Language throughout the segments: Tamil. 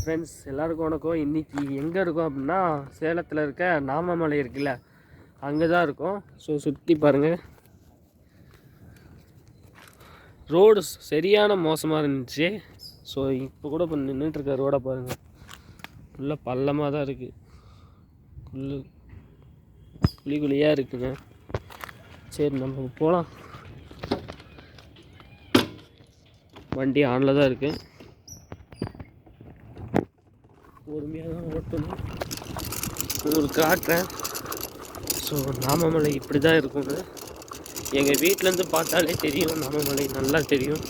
ஃப்ரெண்ட்ஸ் எல்லாருக்கும் வணக்கம். இன்றைக்கி எங்கே இருக்கோம் அப்படின்னா சேலத்தில் இருக்க நாமமலை இருக்குல்ல, அங்கே தான் இருக்கோம். ஸோ சுற்றி பாருங்கள், ரோடு சரியான மோசமாக இருந்துச்சு. ஸோ இப்போ கூட இப்போ நின்றுட்டுருக்க ரோடை பாருங்கள், ஃபுல்லாக பள்ளமாக தான் இருக்குது, குழியாக இருக்குங்க. சரி நம்ம போகலாம். வண்டி ஆனில் தான் இருக்குது, பொறுமையாக தான் ஓட்டணும். உங்களுக்கு காட்டுறேன். ஸோ நாமமலை இப்படி தான் இருக்குங்க. எங்கள் வீட்டிலேருந்து பார்த்தாலே தெரியும், நாமமலை நல்லா தெரியும்.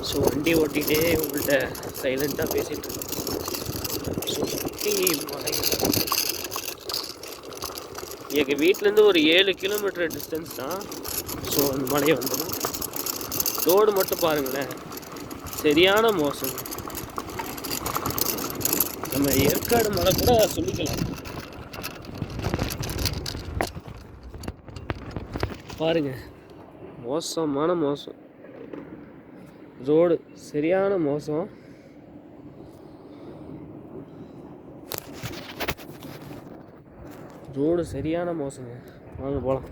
ஸோ வண்டி ஓட்டிகிட்டே உங்கள்கிட்ட சைலண்ட்டாக பேசிகிட்டு இருக்கேன். ஸோ சுற்றி மலை, எங்கள் வீட்டிலேருந்து ஒரு 7 கிலோமீட்டர் டிஸ்டன்ஸ் தான். ஸோ அந்த மலையை வந்துடும். ரோடு மட்டும் பாருங்களேன், சரியான மோசம். நம்ம ஏற்காடு மலை கூட சொல்லிக்கலாம். பாருங்க, மோசமான மோசம், ரோடு சரியான மோசம். ரோடு சரியான மோசங்க. வாங்க போகலாம்.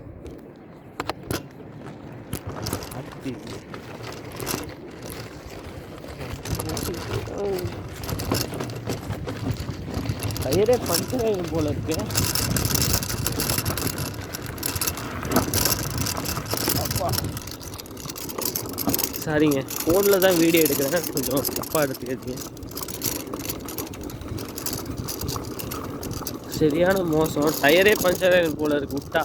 டயரே பஞ்சர் ஆகும் போல இருக்கு. அப்பா சரிங்க, ஃபோனில் தான் வீடியோ எடுக்கிறேன், கொஞ்சம் தப்பாக எடுத்துக்கிறீங்க. சரியான மோசம், டயரே பஞ்சர் ஆகும் போல இருக்கு விட்டா.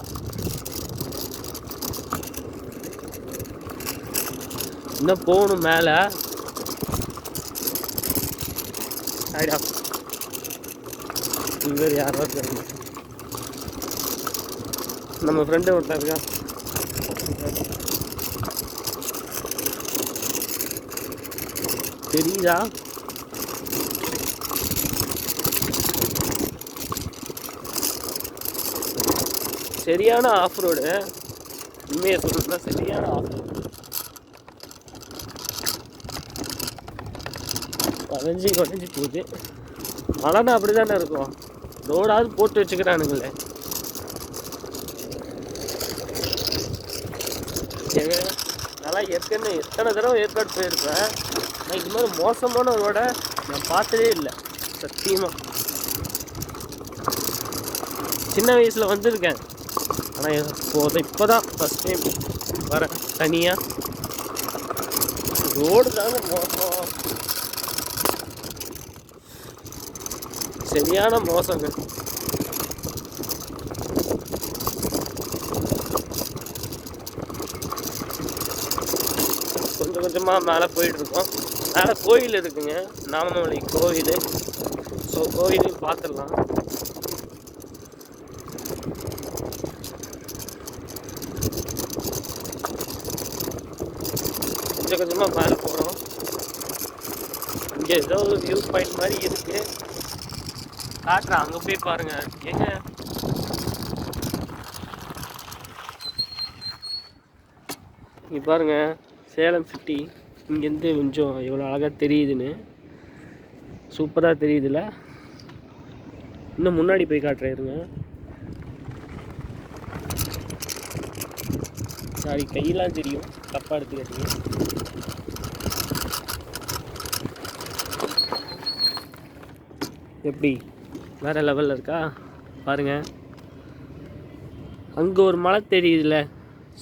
இன்னும் போகணும் மேலே. ஐடியா இவர் யாரோ இருக்காங்க, நம்ம ஃப்ரெண்டு ஒருத்தர் இருக்கா. தெரியுதா? சரியான ஆஃப் ரோடு, உண்மையை சொல்றதுனா சரியான ஆஃப் ரோடு. வளைஞ்சி போகுது. மழைனா அப்படி தானே இருக்கும், ரோடாவது போட்டு வச்சுக்கிறானுங்களே. நல்லா ஏற்கனவே எத்தனை தடவை ஏற்காடு போயிருப்பேன், நான் இது மாதிரி மோசமான ரோடை நான் பார்த்ததே இல்லை சத்தியமாக. சின்ன வயசில் வந்திருக்கேன், ஆனால் இப்போ தான் ஃபஸ்ட் டைம் வரேன் தனியாக. ரோடு தாங்க மோசம், சரியான மோசங்க. கொஞ்சம் கொஞ்சமாக மேலே போயிட்டுருக்கோம். மேலே கோயில் இருக்குங்க, நாமமலை கோவில். ஸோ கோயிலையும் பார்த்துடலாம். கொஞ்சம் கொஞ்சமாக மேலே போகிறோம். இங்கே ஏதோ ஒரு வியூ பாயிண்ட் மாதிரி இருக்குது, காட்டுறேன், அங்கே போய் பாருங்க. ஏங்க இங்கே பாருங்க, சேலம் சிட்டி இங்கேருந்து கொஞ்சம் எவ்வளோ அழகாக தெரியுதுன்னு, சூப்பராக தெரியுதுல்ல. இன்னும் முன்னாடி போய் காட்டுறேன் இருங்க. சாரி, கையெல்லாம் தெரியும், தப்பாக எடுத்துக்கிட்டீங்க. எப்படி வேறு லெவலில் இருக்கா பாருங்கள். அங்கே ஒரு மலை தெரியுதுல்ல,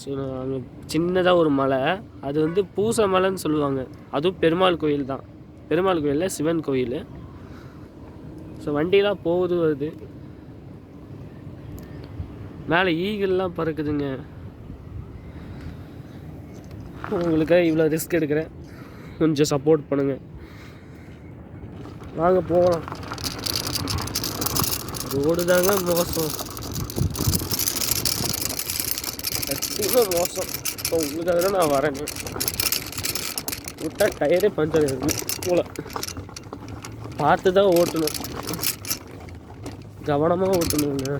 ஸோ அங்கே சின்னதாக ஒரு மலை, அது வந்து பூச மலைன்னு சொல்லுவாங்க. அதுவும் பெருமாள் கோயில் தான், பெருமாள் கோயிலில் சிவன் கோயில். ஸோ வண்டியெலாம் போகுது வருது. மேலே ஈகிள்லாம் பறக்குதுங்க. உங்களுக்கு இவ்வளோ ரிஸ்க் எடுக்கிறேன், கொஞ்சம் சப்போர்ட் பண்ணுங்கள். வாங்க போகலாம். ரோடு தாங்க மோசம், சத்தியமாக மோசம். இப்போ உங்களுக்காக தான் நான் வரேங்க. விட்டால் டயரே பஞ்சர் ஆகிடும் போல. பார்த்து தான் ஓட்டணும், கவனமாக ஓட்டணுங்க.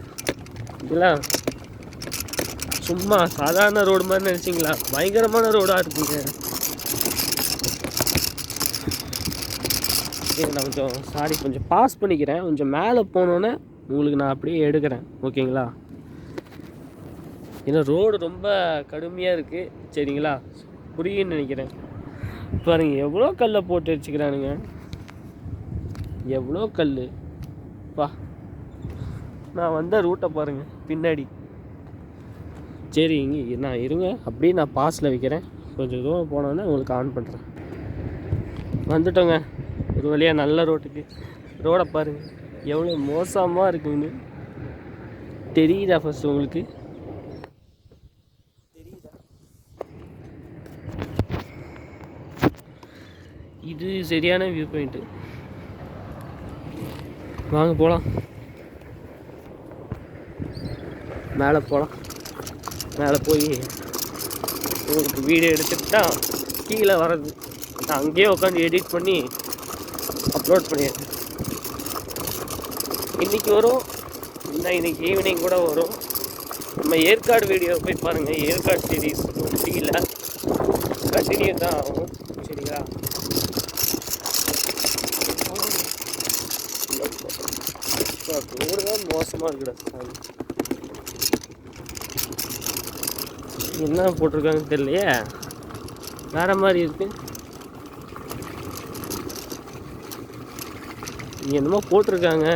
இதெல்லாம் சும்மா சாதாரண ரோடு மாதிரி நினச்சிங்களா? பயங்கரமான ரோடாக இருக்குங்க. ஓகே, நான் கொஞ்சம் சாரி, கொஞ்சம் பாஸ் பண்ணிக்கிறேன். கொஞ்சம் மேலே போனோன்னே உங்களுக்கு நான் அப்படியே எடுக்கிறேன், ஓகேங்களா? ஏன்னா ரோடு ரொம்ப கடுமையாக இருக்குது, சரிங்களா? புரியுன்னு நினைக்கிறேன். பாருங்க எவ்வளோ கல்லை போட்டு வச்சுக்கிறானுங்க, எவ்வளோ கல் பா. நான் வந்த ரூட்டை பாருங்கள் பின்னாடி. சரி இங்கே நான் இருங்க, அப்படியே நான் பாஸில் வைக்கிறேன். கொஞ்சம் தூரம் போனோன்னே உங்களுக்கு ஆன் பண்ணுறேன். வந்துட்டோங்க ஒரு வழியாக நல்ல ரோட்டுக்கு. ரோடை பாருங்கள் எவ்வளோ மோசமாக இருக்குன்னு தெரியுதா? ஃபஸ்ட்டு உங்களுக்கு தெரியுதா? இது சரியான வியூ பாயிண்ட்டு. வாங்க போகலாம், மேலே போகலாம். மேலே போய் உங்களுக்கு வீடியோ எடுத்துகிட்டு தான் கீழே வர்றது. நான் அங்கேயே உட்காந்து எடிட் பண்ணி அப்லோட் பண்ணிடுறேன். இன்றைக்கி வரும், இன்னைக்கு ஈவினிங் கூட வரும். நம்ம ஏற்காடு வீடியோ போய் பாருங்கள். ஏற்காடு சீரீஸ் முடியல, கண்டினியூ தான் ஆகும், சரிங்களா? ரோடு தான் மோசமாக இருக்குடா. என்ன போட்டிருக்காங்கன்னு தெரியலையே, வேற மாதிரி இருக்கு. இங்கே என்னமோ போட்டிருக்காங்க,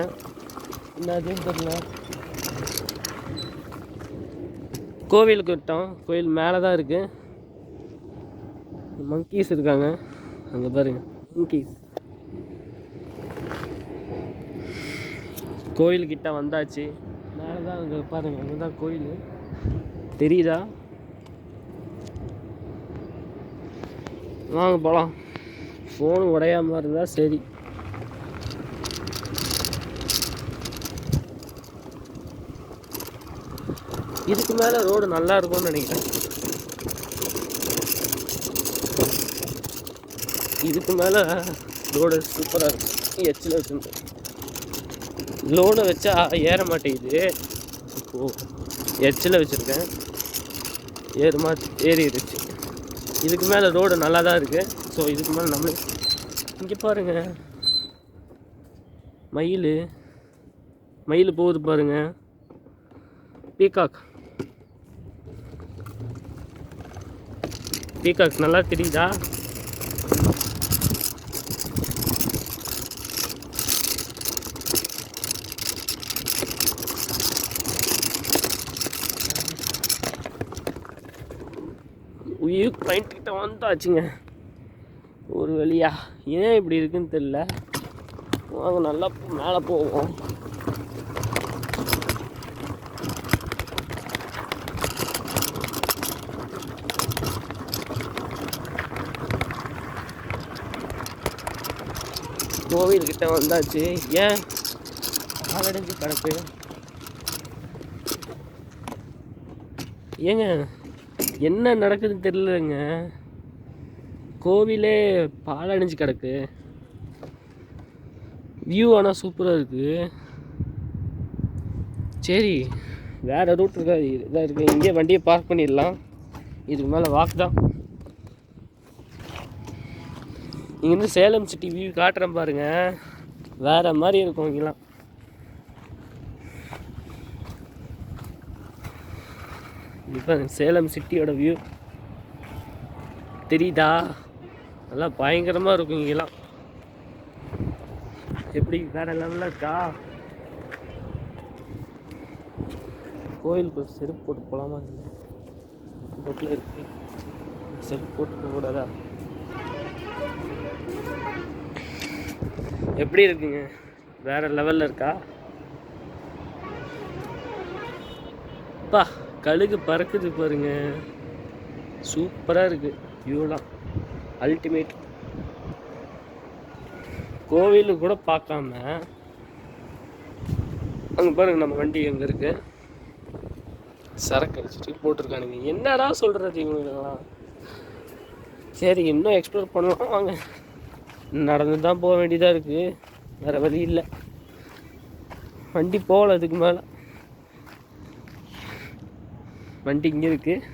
என்னதுன்னு தெரியல. கோவிலுக்கு விட்டோம், கோவில் மேலே தான் இருக்கு. மங்கீஸ் இருக்காங்க அங்கே பாருங்க, மங்கீஸ். கோயில்கிட்ட வந்தாச்சு. மேலே தான் அங்கே பாருங்க, அங்கே தான் கோயில் தெரியுதா? வாங்க போகலாம். ஃபோனு உடையாமல் இருந்தால் சரி. இதுக்கு மேலே ரோடு நல்லா இருக்கும்னு நினைக்கிறேன். இதுக்கு மேலே ரோடு சூப்பராக இருக்கும். எச்சில் வச்சுருந்தேன், லோடை வச்சா ஏற மாட்டேங்குது. இப்போது எச்சில் வச்சுருக்கேன், ஏறிடுச்சு. இதுக்கு மேலே ரோடு நல்லா தான் இருக்குது. ஸோ இதுக்கு மேலே நம்மளே இங்கே பாருங்கள், மயில் போகுது பாருங்கள். பீகாக் நல்லா தெரியுதா? உயிர் பாயிண்ட் கிட்ட வந்தாச்சுங்க ஒரு வழியா. ஏன் இப்படி இருக்குன்னு தெரியல. வாங்க நல்லா மேலே போவோம். கோவில்கிட்ட வந்தாச்சு. ஏன் பாலடைஞ்சு கிடக்கு? ஏங்க என்ன நடக்குதுன்னு தெரியலங்க, கோவிலே பாலடைஞ்சு கிடக்கு. வியூ ஆனால் சூப்பராக இருக்குது. சரி வேறு ரூட் இருக்கா? இதாக இருக்குது, இங்கே வண்டியை பார்க் பண்ணிடலாம். இதுக்கு மேலே வாக் தான். இங்கேருந்து சேலம் சிட்டி வியூ காட்டுறேன் பாருங்கள், வேறு மாதிரி இருக்கும் இங்கெல்லாம். இப்போ சேலம் சிட்டியோட வியூ தெரியுதா? நல்லா பயங்கரமாக இருக்கும் இங்கெல்லாம். எப்படி வேறு லெவலில் இருக்கா? கோயிலுக்கு செருப்பு போட்டு போகலாமா? இல்லை இருக்கு, செருப்பு போட்டு போகக்கூடாதா? எப்படி இருக்குங்க? வேறு லெவலில் இருக்கா? அப்பா கழுகு பறக்குது பாருங்க, சூப்பராக இருக்குது வியூலாம், அல்டிமேட். கோவிலு கூட பார்க்காம அங்கே பாருங்க நம்ம வண்டி எங்கே இருக்குது, சரக்கு அடிச்சுட்டு போட்டிருக்கானுங்க. என்னடா சொல்கிறது இவங்கெல்லாம்? சரி இன்னும் எக்ஸ்ப்ளோர் பண்ணலாம் வாங்க. நடந்து தான் போக வேண்டியதாக இருக்குது, வேறு வழி இல்லை. வண்டி போகல, இதுக்கு மேலே வண்டி இங்கே இருக்குது.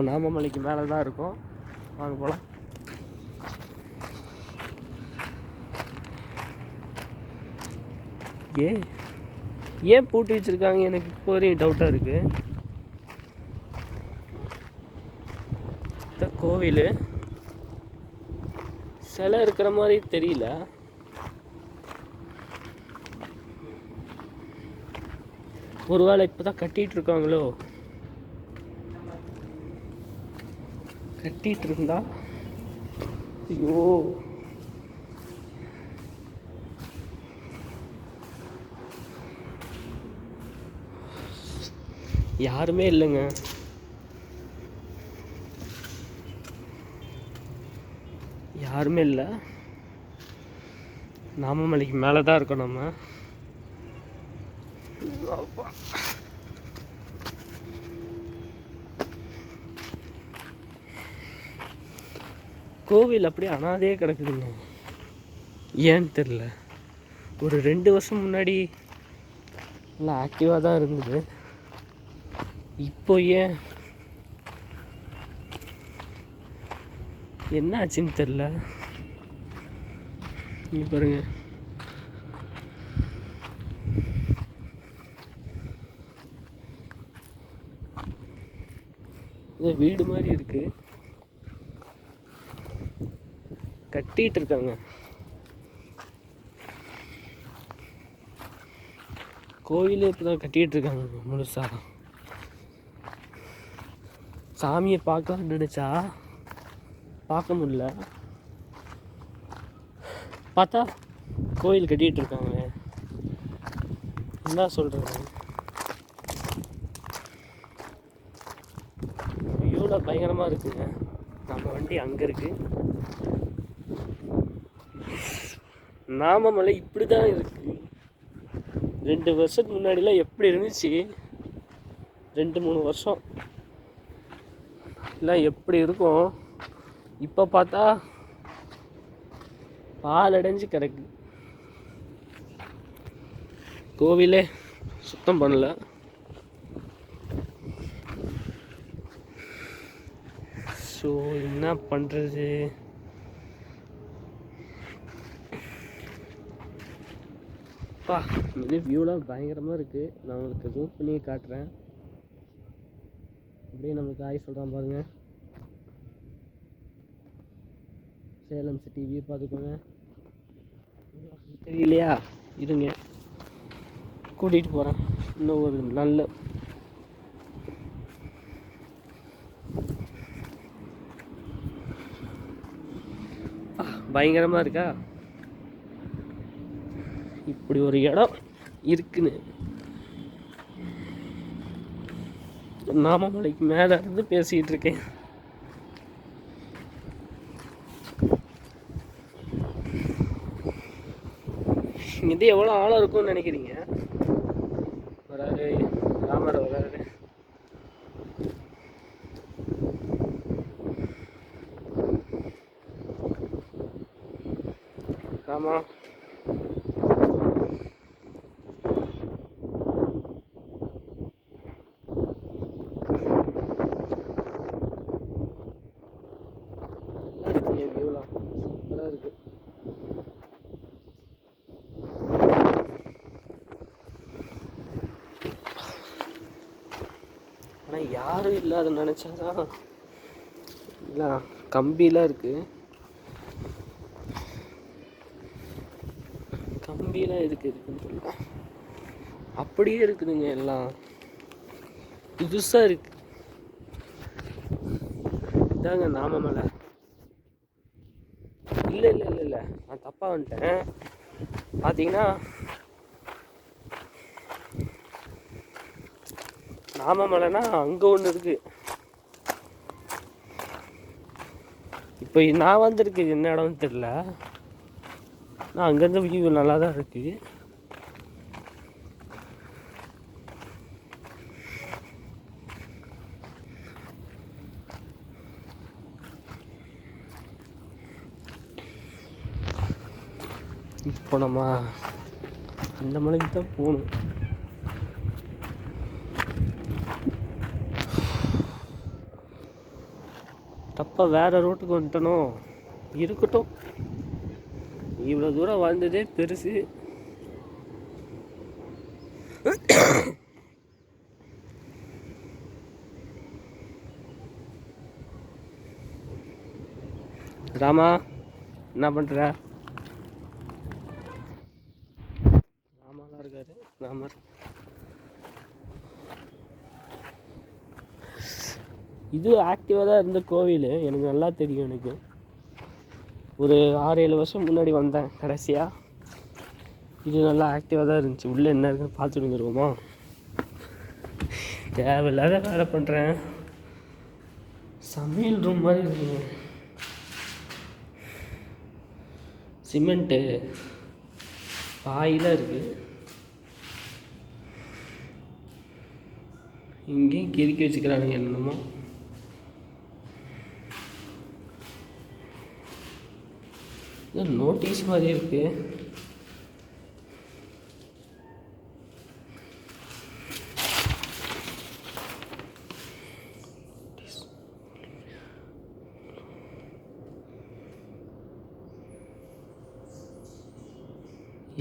நாமமலைக்கு மேலே தான் இருக்கோம். வாங்க போகலாம். இருக்கே. ஏன் பூட்டி வச்சுருக்காங்க எனக்கு இப்போ வரையும் டவுட்டாக இருக்குது. இந்த கோவில் சிலை இருக்கிற மாதிரி தெரியல. ஒருவேளை இப்போ தான் கட்டிகிட்டு இருக்காங்களோ? கட்டிகிட்டு இருந்தா ஐயோ யாருமே இல்லைங்க. யாருமே இல்லை. நாமமலைக்கு மேலே தான் இருக்கோம் நம்ம. கோவில் அப்படியே அனாதையே கிடக்குதுங்க. ஏன்னு தெரில. ஒரு 2 வருஷம் முன்னாடி நல்லா ஆக்டிவாக தான் இருந்தது. இப்போ ஏன் என்ன ஆச்சுன்னு தெரில. நீ பாருங்க, வீடு மாதிரி இருக்கு, கட்டிட்டு இருக்காங்க. கோயிலே இப்போதான் கட்டிட்டு இருக்காங்க முழுசா. சாமியை பார்க்கலாம்னு நினைச்சா பார்க்க முடியல. பார்த்தா கோயில் கட்டிட்டு இருக்காங்க. என்ன சொல்றது, இவ்வளோ பயங்கரமா இருக்குங்க. நம்ம வண்டி அங்கே இருக்கு. நாமமலை இப்படி தான் இருக்கு. 2 வருஷத்துக்கு முன்னாடிலாம் எப்படி இருந்துச்சு, 2-3 வருஷம் எல்லாம் எப்படி இருக்கும், இப்போ பார்த்தா பால் அடைஞ்சு கிடக்கு. கோவிலே சுத்தம் பண்ணல. ஸோ என்ன பண்ணுறது? இது வியூலாம் பயங்கரமாக இருக்குது. நான் உங்களுக்கு ஜூம் பண்ணி காட்டுறேன். அப்படியே நம்மளுக்கு ஆய் சொல்கிறான் பாருங்கள். சேலம் சிட்டி வியூ பார்த்துக்கோங்க. தெரியலையா? இருங்க, கூட்டிகிட்டு போகிறேன். இன்னும் ஒரு நல்ல பயங்கரமாக இருக்கா? இப்படி ஒரு இடம் இருக்குன்னு நாமமலைக்கு மேலே இருந்து பேசிகிட்டு இருக்கேன். இது எவ்வளோ ஆழம் இருக்கும்னு நினைக்கிறீங்க? வராரு ராமர், வராரு. ராமா, இருக்கு. ஆனால் யாரும் இல்லாத நினச்சாதான். இல்லை, கம்பிலாம் இருக்கு. கம்பிலாம் இருக்குன்னு சொல்ல அப்படியே இருக்குதுங்க. எல்லாம் புதுசாக இருக்கு. இதாங்க நாமமலை. இல்லை இல்லை இல்லை இல்லை, நான் தப்பாக வந்துட்டேன். பார்த்தீங்கன்னா நாமமலைனா அங்கே ஒன்று இருக்கு. இப்போ நான் வந்திருக்கு என்ன இடம்னு தெரியல. நான் அங்கேருந்து வியூ நல்லா தான் இருக்கு. இப்போ நம்ம அந்த மலைக்கு தான் போகணும். தப்பா வேற ரோட்டுக்கு வந்துட்டனும். இருக்கட்டும், இவ்வளோ தூரம் வாழ்ந்ததே பெருசு. ராமா என்ன பண்ணுற? ராமாலாம் இருக்காரு. ராமர் இது ஆக்டிவாக தான் இருந்த கோவில், எனக்கு நல்லா தெரியும். எனக்கு ஒரு 6-7 வருஷம் முன்னாடி வந்தேன் கடைசியாக. இது நல்லா ஆக்டிவாக தான் இருந்துச்சு. உள்ளே என்ன இருக்குன்னு பார்த்துட்டு வந்துடுவோமா? தேவையில்லாத வேலை பண்ணுறேன். சமையல் ரூம் மாதிரி இருக்குங்க. சிமெண்ட்டு பாயில் இருக்குது. இங்கேயும் கிறுக்கி வச்சுக்கிறானுங்க என்னமோ. நோட்டீஸ் மாதிரி இருக்குது.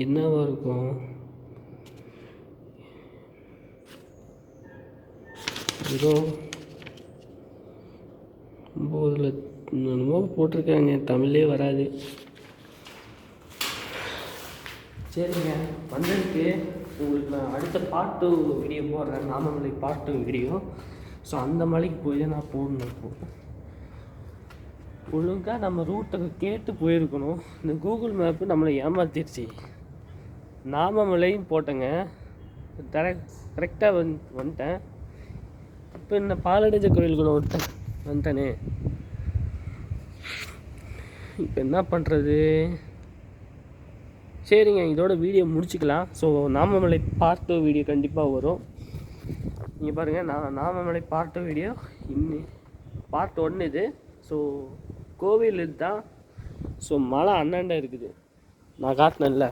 என்னவா இருக்கும்? ஏதோ 9 என்னமோ போட்டிருக்காங்க, தமிழ்லே வராது. சரிங்க, வந்ததுக்கு உங்களுக்கு நான் அடுத்த பார்ட் 2 வீடியோ போடுறேன். நாமமலை பார்ட் 2 வீடியோ. ஸோ அந்த மலைக்கு போய் தான் நான் போடணும். இப்போ ஒழுங்காக நம்ம ரூட்டை கேட்டு போயிருக்கணும். இந்த கூகுள் மேப்பு நம்மளை ஏமாத்திடுச்சு. நாமமலையும் போட்டேங்க, கரெக்டாக வந்துட்டேன். இப்போ என்ன பாலடைஞ்ச கோயிலுக்குள்ள வந்துட்டேனே. இப்போ என்ன பண்ணுறது? சரிங்க, இதோட வீடியோ முடிச்சுக்கலாம். ஸோ நாமமலை பார்ட் 2 வீடியோ கண்டிப்பாக வரும். நீங்கள் பாருங்கள், நாமமலை பார்ட் 2 வீடியோ பார்ட் 1 இது. ஸோ கோவில் இதுதான். ஸோ மலை அண்ணாண்ட இருக்குது, நான் காட்டினேன்ல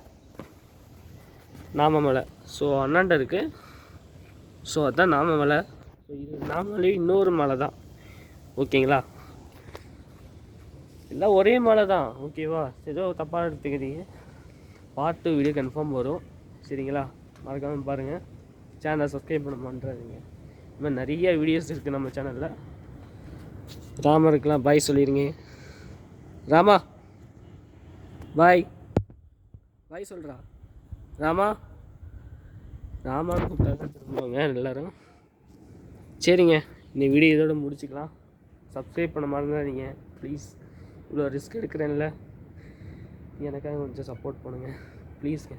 நாமமலை. ஸோ அண்ணாண்ட இருக்குது. ஸோ அதுதான் நாமமலை. ஸோ இது நாமமலை இன்னொரு மலை தான். ஓகேங்களா? எல்லாம் ஒரே மலை தான். ஓகேவா? ஏதோ தப்பாக எடுத்துக்கிறீங்க. பார்ட் 2 வீடியோ கன்ஃபார்ம் வரும். சரிங்களா? மறக்காமல் பாருங்கள். சேனலை சப்ஸ்கிரைப் பண்ண பண்ணுறாதீங்க. இந்த மாதிரி நிறைய வீடியோஸ் இருக்குது நம்ம சேனலில். ராமருக்கெலாம் பாய் சொல்லிடுங்க. ராமா பாய் பாய் சொல்கிறா. ராமா ராமான்னு கூப்பிட்டாங்க திரும்புவாங்க எல்லோரும். சரிங்க, இந்த வீடியோ இதோட முடிச்சுக்கலாம். சப்ஸ்கிரைப் பண்ண மறந்துடாதீங்க ப்ளீஸ். இவ்வளோ ரிஸ்க் எடுக்கிறேன்ல, எனக்காக கொஞ்சம் சப்போர்ட் பண்ணுங்கள் ப்ளீஸ்ங்க.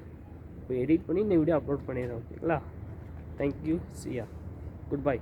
இப்போ எடிட் பண்ணி இந்த வீடியோ அப்லோட் பண்ணிடுறேன். ஓகேங்களா? தேங்க்யூ. சியா. Good by.